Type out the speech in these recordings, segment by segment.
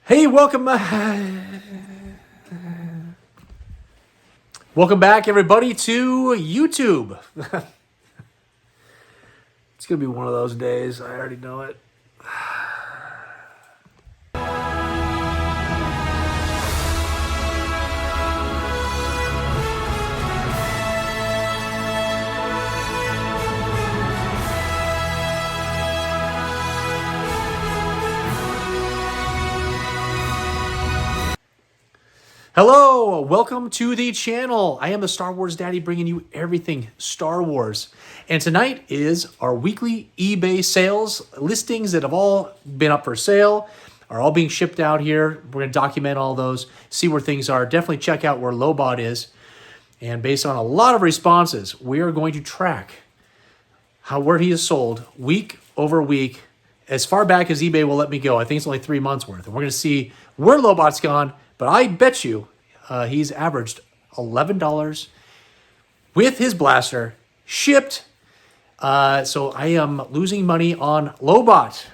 Hey, welcome back, everybody, to YouTube. It's going to be one of those days. I already know it. Hello, welcome to the channel. I am the Star Wars Daddy, bringing you everything Star Wars. And tonight is our weekly eBay sales listings that have all been up for sale, are all being shipped out here. We're going to document all those, see where things are. Definitely check out where Lobot is. And based on a lot of responses, we are going to track where he is sold week over week, as far back as eBay will let me go. I think it's only 3 months worth. And we're going to see where Lobot's gone. But I bet you he's averaged $11 with his blaster shipped. So I am losing money on Lobot.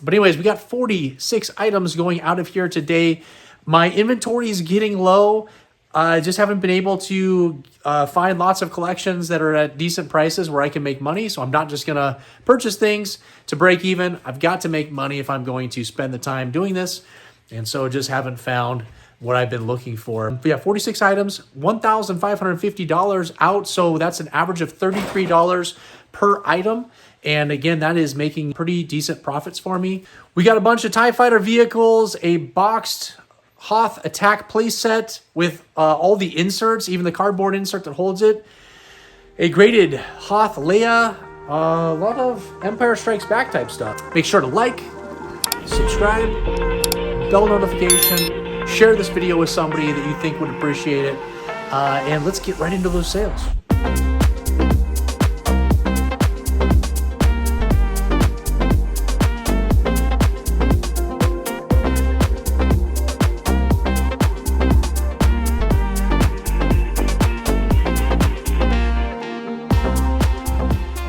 But anyways, we got 46 items going out of here today. My inventory is getting low. I just haven't been able to find lots of collections that are at decent prices where I can make money. So I'm not just going to purchase things to break even. I've got to make money if I'm going to spend the time doing this. And so just haven't found what I've been looking for. But yeah, 46 items, $1,550 out. So that's an average of $33 per item. And again, that is making pretty decent profits for me. We got a bunch of TIE Fighter vehicles, a boxed Hoth attack playset with all the inserts, even the cardboard insert that holds it. A graded Hoth Leia, a lot of Empire Strikes Back type stuff. Make sure to like, subscribe, bell notification, share this video with somebody that you think would appreciate it, and let's get right into those sales.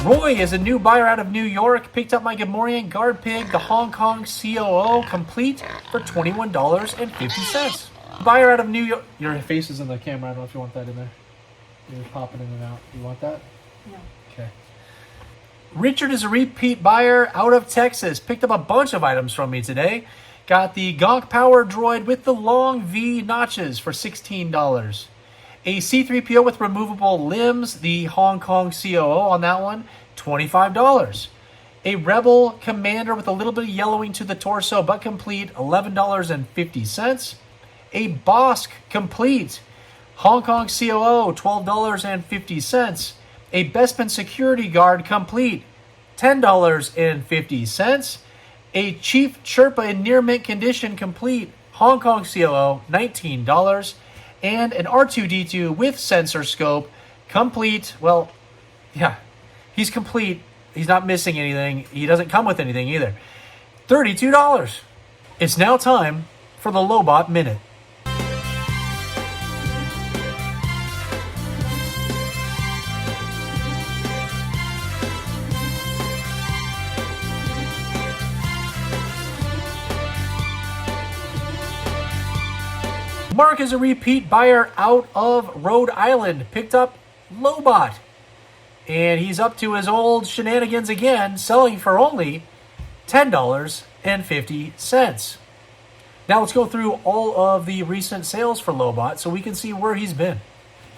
Roy is a new buyer out of New York. Picked up my Gamorrean Guard Pig, the Hong Kong COO, complete for $21.50. Buyer out of New York. Your face is in the camera. I don't know if you want that in there. You're popping in and out. You want that? No. Okay. Richard is a repeat buyer out of Texas. Picked up a bunch of items from me today. Got the Gonk Power Droid with the long V notches for $16. A C-3PO with removable limbs, the Hong Kong COO on that one, $25. A Rebel Commander with a little bit of yellowing to the torso, but complete, $11.50. A Bosk complete, Hong Kong COO, $12.50. A Bespin Security Guard complete, $10.50. A Chief Sherpa in near mint condition complete, Hong Kong COO, $19. And an R2-D2 with sensor scope, complete. Well, yeah, he's complete. He's not missing anything. He doesn't come with anything either. $32. It's now time for the Lobot Minute. Mark is a repeat buyer out of Rhode Island. Picked up Lobot. And he's up to his old shenanigans again, selling for only $10.50. Now let's go through all of the recent sales for Lobot so we can see where he's been.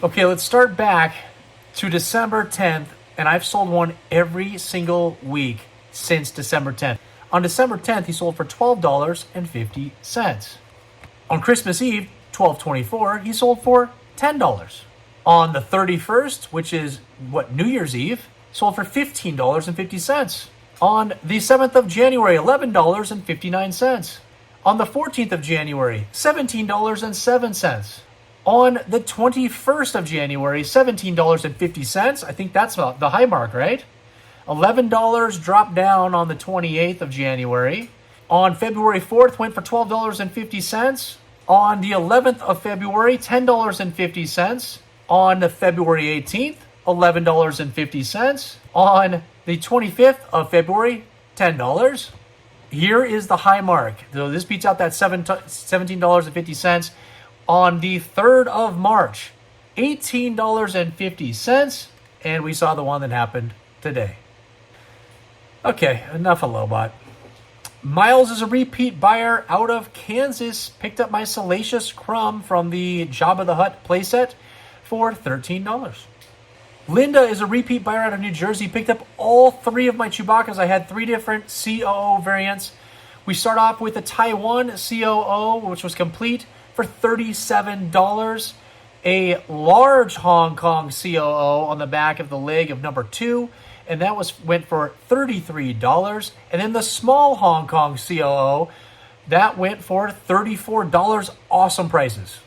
Okay, let's start back to December 10th, and I've sold one every single week since December 10th. On December 10th, he sold for $12.50. On Christmas Eve, 12/24, he sold for $10. On the 31st, which is New Year's Eve, sold for $15.50. On the 7th of January, $11.59. On the 14th of January, $17.07. On the 21st of January, $17.50. I think that's the high mark, right? $11 dropped down on the 28th of January. On February 4th, went for $12.50. On the 11th of February, $10.50. On February 18th, $11.50. On the 25th of February, $10. Here is the high mark. So this beats out that $17.50 on the 3rd of March. $18.50. And we saw the one that happened today. Okay, enough of Lobot. Miles is a repeat buyer out of Kansas. Picked up my Salacious Crumb from the Jabba the Hutt playset for $13. Linda is a repeat buyer out of New Jersey. Picked up all 3 of my Chewbacca's. I had 3 different COO variants. We start off with the Taiwan COO, which was complete for $37. A large Hong Kong COO on the back of the leg of number 2, and that went for $33. And then the small Hong Kong COO, that went for $34. Awesome prices.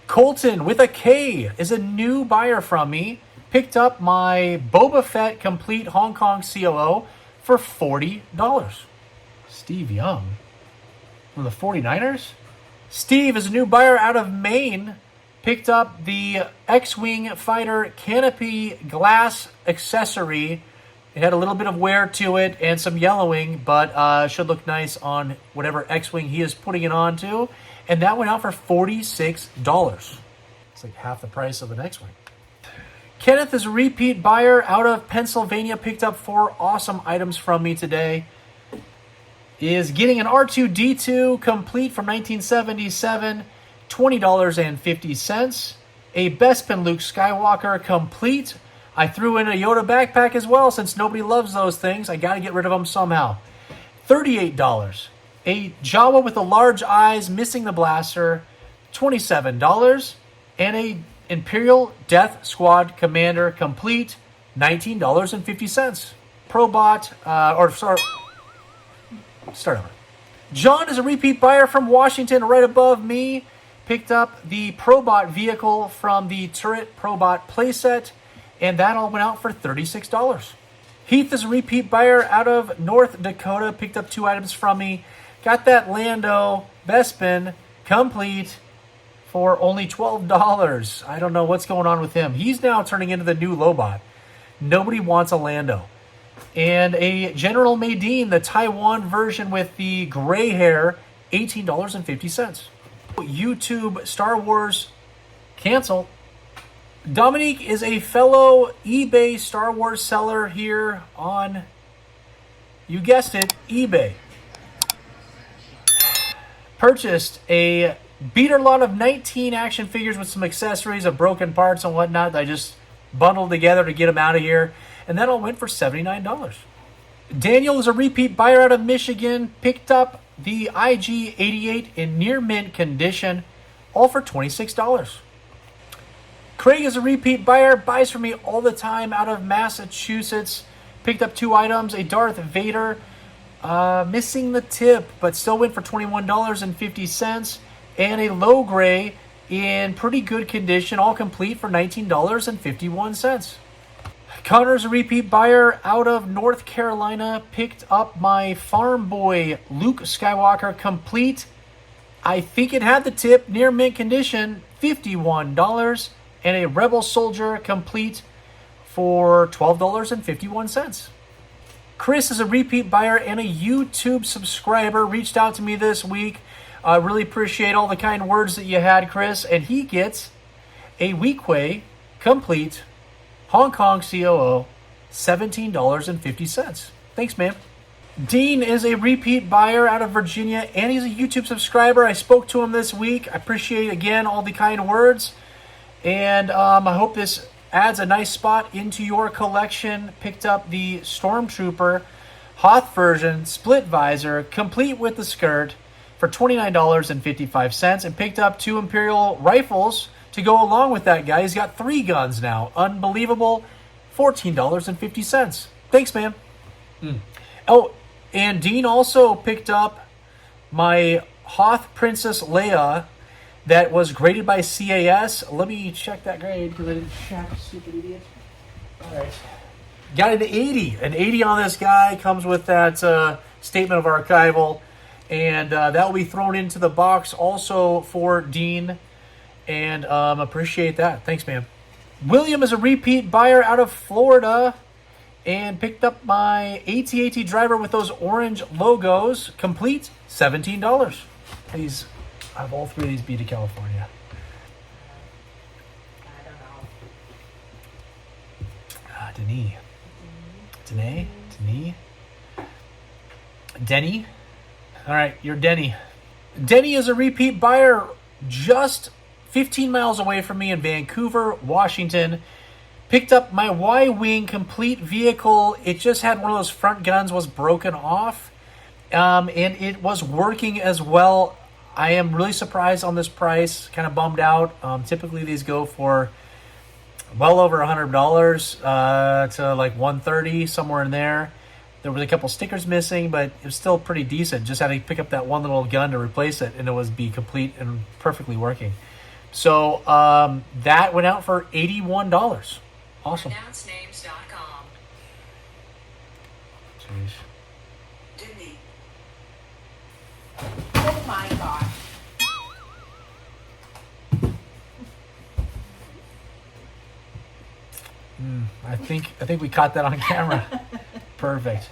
Colton with a K is a new buyer from me. Picked up my Boba Fett complete Hong Kong COO for $40. Steve Young from the 49ers. Steve is a new buyer out of Maine. Picked up the X-Wing Fighter Canopy glass accessory. It had a little bit of wear to it and some yellowing, but should look nice on whatever X-Wing he is putting it on to. And that went out for $46. It's like half the price of an X-Wing. Kenneth is a repeat buyer out of Pennsylvania. Picked up 4 awesome items from me today. Is getting an R2-D2 complete from 1977. $20.50. A Bespin Luke Skywalker complete. I threw in a Yoda backpack as well since nobody loves those things. I got to get rid of them somehow. $38. A Jawa with the large eyes missing the blaster. $27. And a Imperial Death Squad Commander complete. $19.50. Probot, start over. John is a repeat buyer from Washington right above me. Picked up the Probot vehicle from the Turret Probot playset, and that all went out for $36. Heath is a repeat buyer out of North Dakota. Picked up 2 items from me. Got that Lando Bespin complete for only $12. I don't know what's going on with him. He's now turning into the new Lobot. Nobody wants a Lando. And a General Madine, the Taiwan version with the gray hair, $18.50. YouTube Star Wars cancel. Dominique is a fellow eBay Star Wars seller here on, you guessed it, eBay. Purchased a beater lot of 19 action figures with some accessories of broken parts and whatnot that I just bundled together to get them out of here. And that all went for $79. Daniel is a repeat buyer out of Michigan. Picked up the IG-88 in near mint condition, all for $26. Craig is a repeat buyer, buys from me all the time out of Massachusetts. Picked up 2 items, a Darth Vader, missing the tip, but still went for $21.50, and a low gray in pretty good condition, all complete for $19.51. Connor's a repeat buyer out of North Carolina. Picked up my Farm Boy Luke Skywalker complete. I think it had the tip, near mint condition, $51. And a Rebel Soldier complete for $12.51. Chris is a repeat buyer and a YouTube subscriber. Reached out to me this week. I really appreciate all the kind words that you had, Chris. And he gets a Weequay complete Hong Kong COO, $17.50. Thanks, man. Dean is a repeat buyer out of Virginia, and he's a YouTube subscriber. I spoke to him this week. I appreciate, again, all the kind words. And I hope this adds a nice spot into your collection. Picked up the Stormtrooper Hoth version, split visor, complete with the skirt for $29.55. And picked up 2 Imperial rifles to go along with that guy. He's got 3 guns now. Unbelievable. $14.50. Thanks, man. Oh, and Dean also picked up my Hoth Princess Leia that was graded by CAS. Let me check that grade because I didn't check. Stupid idiot. All right. Got an 80. An 80 on this guy. Comes with that statement of archival. And that will be thrown into the box also for Dean. And appreciate that. Thanks, man. William is a repeat buyer out of Florida. And picked up my AT-AT driver with those orange logos, complete, $17. Please, I have all three of these be to California. I don't know. Denis. Danae? Denis? Denny? All right, you're Denny. Denny is a repeat buyer just 15 miles away from me in Vancouver, Washington. Picked up my Y-Wing complete vehicle. It just had one of those front guns was broken off. And it was working as well. I am really surprised on this price. Kind of bummed out. Typically these go for well over $100 to like $130, somewhere in there. There was a couple stickers missing, but it was still pretty decent. Just had to pick up that one little gun to replace it, and it was be complete and perfectly working. So that went out for $81. Awesome. AnnounceNames.com. Jeez. Disney. Oh my gosh. I think we caught that on camera. Perfect.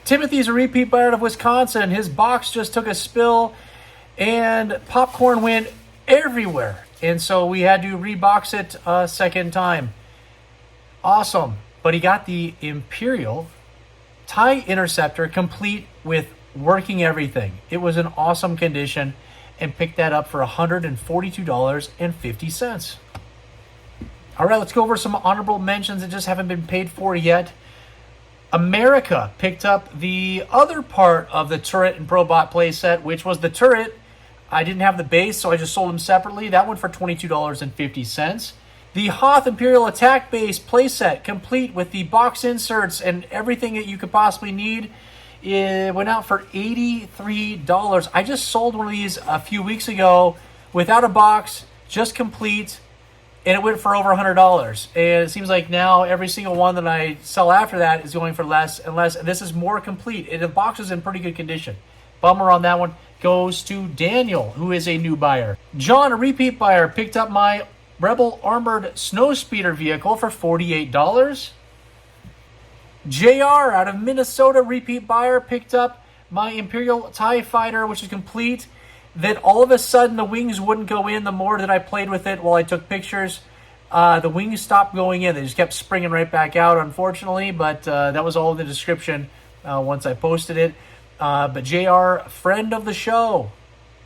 Timothy's a repeat buyer out of Wisconsin. His box just took a spill and popcorn went everywhere. And so we had to rebox it a second time. Awesome. But he got the Imperial TIE Interceptor complete with working everything. It was in awesome condition and picked that up for $142.50. All right, let's go over some honorable mentions that just haven't been paid for yet. America picked up the other part of the turret and Probot playset, which was the turret. I didn't have the base, so I just sold them separately. That went for $22.50. The Hoth Imperial Attack Base playset, complete with the box inserts and everything that you could possibly need, it went out for $83. I just sold one of these a few weeks ago without a box, just complete, and it went for over $100. And it seems like now every single one that I sell after that is going for less and less. And this is more complete. And the box is in pretty good condition. Bummer on that one goes to Daniel, who is a new buyer. John, a repeat buyer, picked up my Rebel Armored Snowspeeder vehicle for $48. JR, out of Minnesota, repeat buyer, picked up my Imperial TIE Fighter, which is complete. That all of a sudden the wings wouldn't go in the more that I played with it while I took pictures. The wings stopped going in. They just kept springing right back out, unfortunately. But that was all in the description once I posted it. But JR, friend of the show,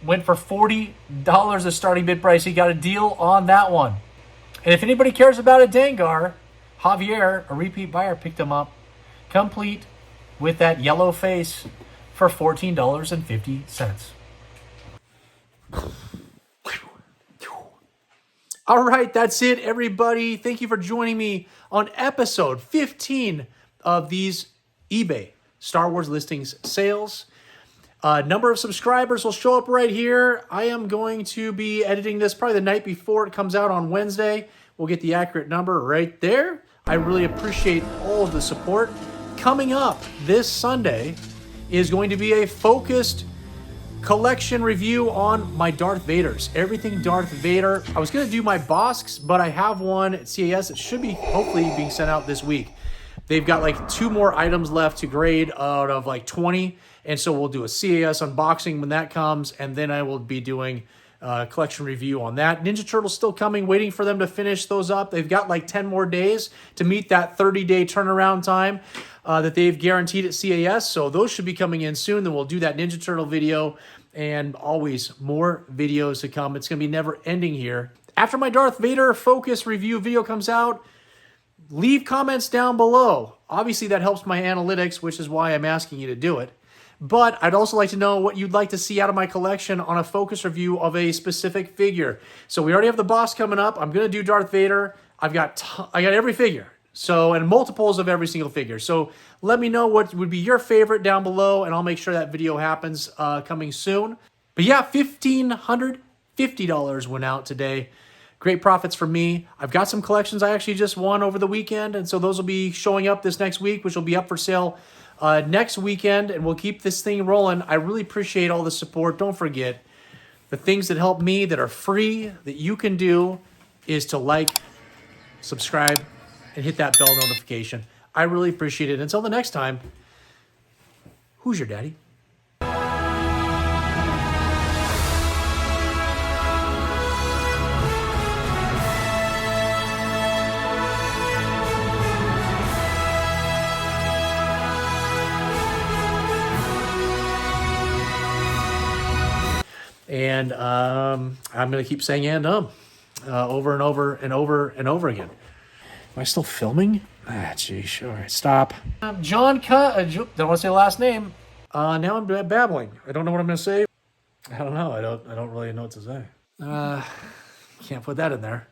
went for $40 the starting bid price. He got a deal on that one. And if anybody cares about a Dengar, Javier, a repeat buyer, picked him up, complete with that yellow face for $14.50. All right, that's it, everybody. Thank you for joining me on episode 15 of these eBay Star Wars listings sales. Number of subscribers will show up right here. I am going to be editing this probably the night before it comes out on Wednesday. We'll get the accurate number right there. I really appreciate all of the support. Coming up this Sunday is going to be a focused collection review on my Darth Vaders. Everything Darth Vader. I was going to do my Bosks, but I have one at CAS. It should be hopefully being sent out this week. They've got like 2 more items left to grade out of like 20. And so we'll do a CAS unboxing when that comes. And then I will be doing a collection review on that. Ninja Turtles still coming, waiting for them to finish those up. They've got like 10 more days to meet that 30-day turnaround time that they've guaranteed at CAS. So those should be coming in soon. Then we'll do that Ninja Turtle video and always more videos to come. It's going to be never ending here. After my Darth Vader focus review video comes out, leave comments down below. Obviously, that helps my analytics, which is why I'm asking you to do it. But I'd also like to know what you'd like to see out of my collection on a focus review of a specific figure. So we already have the boss coming up. I'm going to do Darth Vader. I got every figure. So, and multiples of every single figure. So let me know what would be your favorite down below, and I'll make sure that video happens coming soon. But yeah, $1,550 went out today. Great profits for me. I've got some collections I actually just won over the weekend, and so those will be showing up this next week, which will be up for sale next weekend, and we'll keep this thing rolling. I really appreciate all the support. Don't forget, the things that help me that are free, that you can do, is to like, subscribe, and hit that bell notification. I really appreciate it. Until the next time, who's your daddy? And I'm going to keep saying over and over and over and over again. Am I still filming? Ah, geez. All right, stop. John don't want to say the last name. Now I'm babbling. I don't know what I'm going to say. I don't know. I don't really know what to say. Can't put that in there.